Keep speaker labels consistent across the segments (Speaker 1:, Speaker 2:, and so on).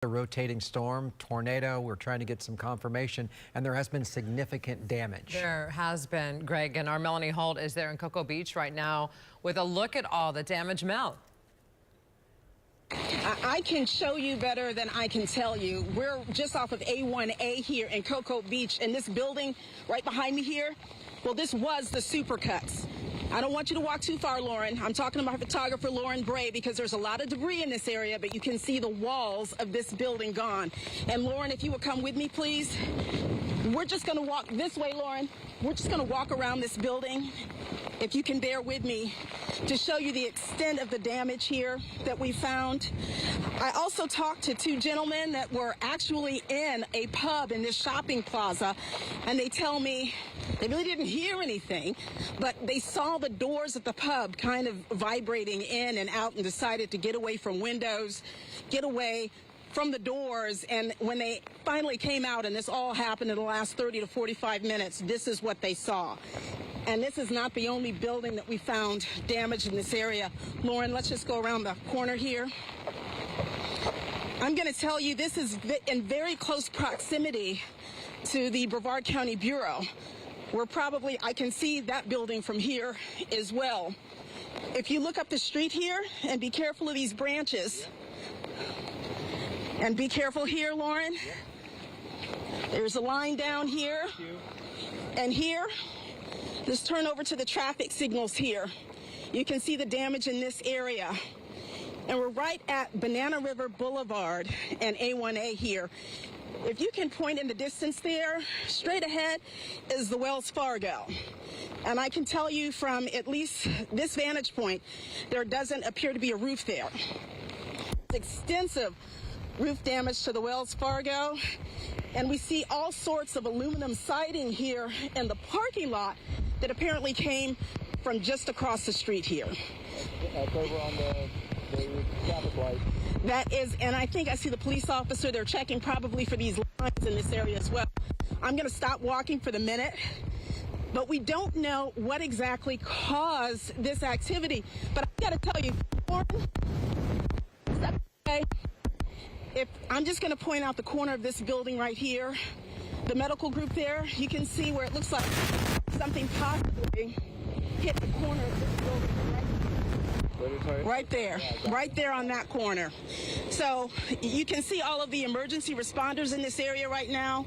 Speaker 1: A rotating storm, tornado. We're trying to get some confirmation, and there has been significant damage.
Speaker 2: There has been, Greg, and our Melanie Holt is there in Cocoa Beach right now with a look at all the damage. Mel.
Speaker 3: I can show you better than I can tell you. We're just off of A1A here in Cocoa Beach, and this building right behind me here, well, this was the Supercuts. I don't want you to walk too far, Lauren. I'm talking about photographer Lauren Bray because there's a lot of debris in this area, but you can see the walls of this building gone. And Lauren, if you would come with me, please. We're just going to walk this way, Lauren. We're just going to walk around this building, if you can bear with me, to show you the extent of the damage here that we found. I also talked to two gentlemen that were actually in a pub in this shopping plaza, and they tell me they really didn't hear anything, but they saw the doors of the pub kind of vibrating in and out and decided to get away from windows, get away from the doors. And when they finally came out, and this all happened in the last 30 to 45 minutes, this is what they saw. And this is not the only building that we found damaged in this area. Lauren, let's just go around the corner here. I'm going to tell you this is in very close proximity to the Brevard County Bureau. We're probably, I can see that building from here as well. If you look up the street here, and be careful of these branches, and be careful here, Lauren. There's a line down here, and here. Let's turn over to the traffic signals here. You can see the damage in this area. And we're right at Banana River Boulevard and A1A here. If you can point in the distance there, straight ahead is the Wells Fargo. And I can tell you from at least this vantage point, there doesn't appear to be a roof there. Extensive roof damage to the Wells Fargo. And we see all sorts of aluminum siding here in the parking lot that apparently came from just across the street here.
Speaker 4: That's over on the traffic light.
Speaker 3: That is, and I think I see the police officer. They're checking probably for these lines in this area as well. I'm going to stop walking for the minute, but we don't know what exactly caused this activity. But I got to tell you, Lauren, if I'm just going to point out the corner of this building right here, the medical group there, you can see where it looks like something possibly hit the corner of this building right there on that corner. So you can see all of the emergency responders in this area right now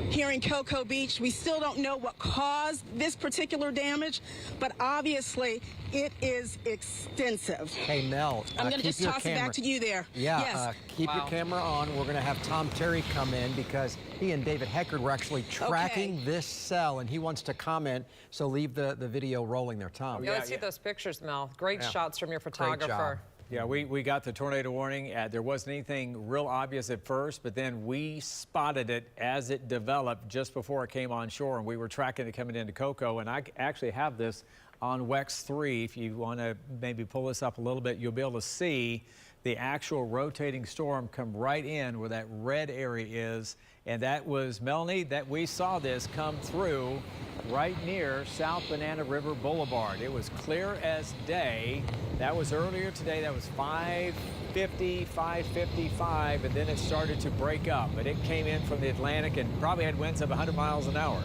Speaker 3: here in Cocoa Beach. We still don't know what caused this particular damage, but obviously it is extensive.
Speaker 1: Hey, Mel,
Speaker 3: I'm going to just toss it back to you there.
Speaker 1: Yeah,
Speaker 3: yes.
Speaker 1: Keep your camera on. We're going to have Tom Terry come in because he and David Heckard were actually tracking this cell, and he wants to comment, so leave the video rolling there, Tom.
Speaker 2: Yeah, let's see those pictures, Mel. Great shots from your photographer.
Speaker 4: Yeah, we got the tornado warning. There wasn't anything real obvious at first, but then we spotted it as it developed just before it came on shore, and we were tracking it coming into Cocoa. And I actually have this on WEX 3. If you want to maybe pull this up a little bit, you'll be able to see the actual rotating storm come right in where that red area is. And that was, Melanie, that we saw this come through right near South Banana River Boulevard. It was clear as day. That was earlier today. That was 5:50, 5:55, and then it started to break up. But it came in from the Atlantic and probably had winds of 100 miles an hour.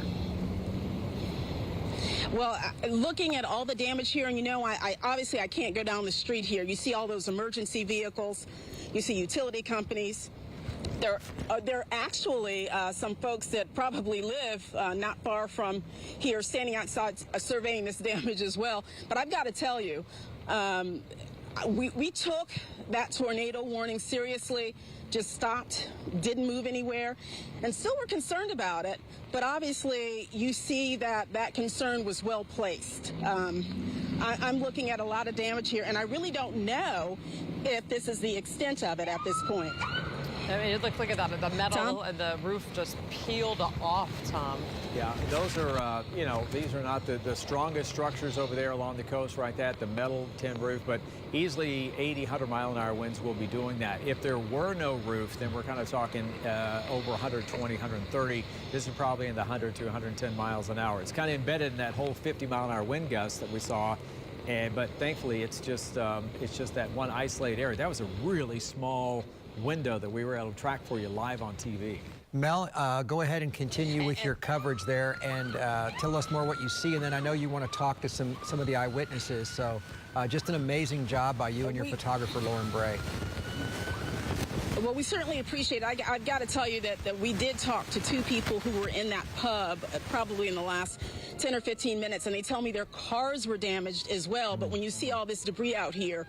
Speaker 3: Well, looking at all the damage here, and you know, I obviously I can't go down the street here. You see all those emergency vehicles. You see utility companies. There are actually some folks that probably live not far from here standing outside surveying this damage as well. But I've got to tell you, we took that tornado warning seriously, just stopped, didn't move anywhere, and still we're concerned about it. But obviously, you see that that concern was well placed. I'm looking at a lot of damage here, and I really don't know if this is the extent of it at this point.
Speaker 2: I mean, look at that. The metal and the roof just peeled off, Tom.
Speaker 4: Yeah, those are, you know, these are not the strongest structures over there along the coast, right? The metal tin roof, but easily 80, 100-mile-an-hour winds will be doing that. If there were no roof, then we're kind of talking over 120, 130. This is probably in the 100 to 110 miles an hour. It's kind of embedded in that whole 50-mile-an-hour wind gust that we saw. But thankfully, it's just that one isolated area. That was a really small window that we were able to track for you live on TV.
Speaker 1: Mel, go ahead and continue with your coverage there and tell us more what you see. And then I know you want to talk to some of the eyewitnesses. So just an amazing job by you and your photographer, Lauren Bray.
Speaker 3: Well, we certainly appreciate it. I've got to tell you that we did talk to two people who were in that pub probably in the last 10 or 15 minutes, and they tell me their cars were damaged as well. But when you see all this debris out here,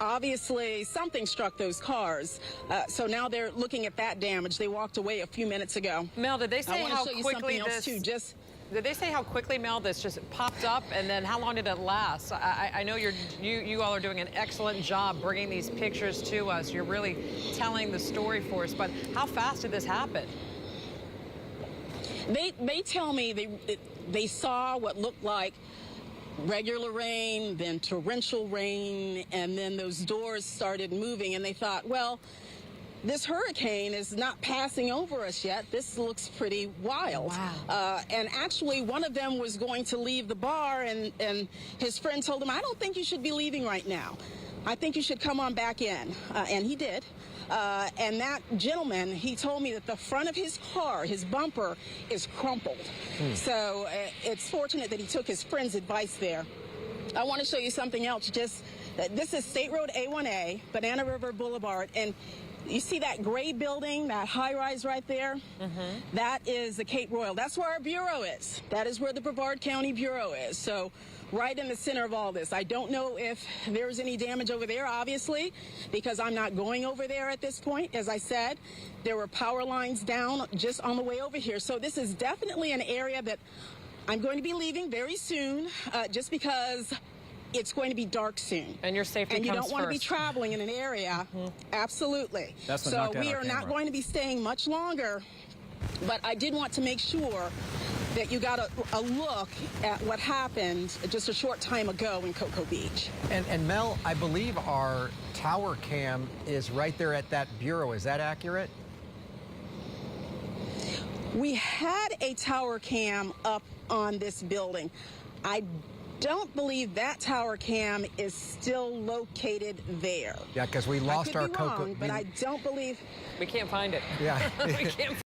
Speaker 3: obviously something struck those cars. So now they're looking at that damage. They walked away a few minutes ago.
Speaker 2: Mel, did they say how quickly
Speaker 3: this...
Speaker 2: Did they say how quickly, Mel, this just popped up, and then how long did it last? I know you all are doing an excellent job bringing these pictures to us. You're really telling the story for us, but how fast did this happen?
Speaker 3: They tell me they saw what looked like regular rain, then torrential rain, and then those doors started moving, and they thought, well, this hurricane is not passing over us yet. This looks pretty wild.
Speaker 2: Wow.
Speaker 3: And actually, one of them was going to leave the bar, and his friend told him, I don't think you should be leaving right now. I think you should come on back in. And he did. And that gentleman, he told me that the front of his car, his bumper, is crumpled. So it's fortunate that he took his friend's advice there. I want to show you something else. This is State Road A1A, Banana River Boulevard, and you see that gray building, that high-rise right there? That is the Cape Royal. That's where our bureau is. That is where the Brevard County Bureau is. So right in the center of all this. I don't know if there's any damage over there, obviously, because I'm not going over there at this point. As I said, there were power lines down just on the way over here. So this is definitely an area that I'm going to be leaving very soon, just because it's going to be dark soon.
Speaker 2: And your safety comes
Speaker 3: first. And you don't want to be
Speaker 2: first.
Speaker 3: traveling in an area. Absolutely.
Speaker 4: So
Speaker 3: we are not going to be staying much longer, but I did want to make sure that you got a look at what happened just a short time ago in Cocoa Beach.
Speaker 1: And Mel, I believe our tower cam is right there at that bureau. Is that accurate?
Speaker 3: We had a tower cam up on this building. I don't believe that tower cam is still located there.
Speaker 1: Yeah, because we lost our
Speaker 3: Cocoa. But I don't believe.
Speaker 2: We can't find it.
Speaker 1: Yeah.
Speaker 2: We can't